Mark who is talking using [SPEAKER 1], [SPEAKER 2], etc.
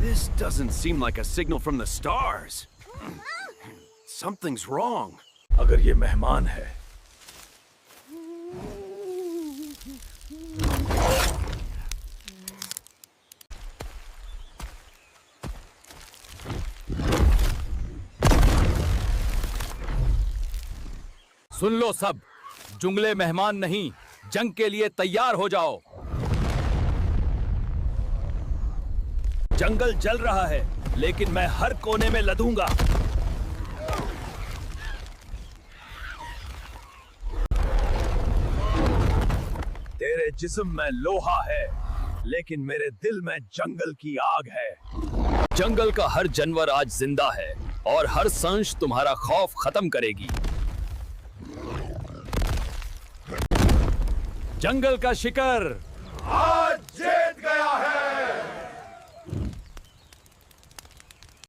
[SPEAKER 1] This doesn't seem like a signal from the stars. Something's wrong.
[SPEAKER 2] अगर ये मेहमान है
[SPEAKER 3] सुन लो सब, जुंगले मेहमान नहीं, जंग के लिए तैयार हो जाओ। जंगल जल रहा है, लेकिन मैं हर कोने में लदूंगा। तेरे जिस्म में लोहा है, लेकिन मेरे दिल में जंगल की आग है। जंगल का हर जानवर आज जिंदा है और हर सांस तुम्हारा खौफ खत्म करेगी। जंगल का शिकार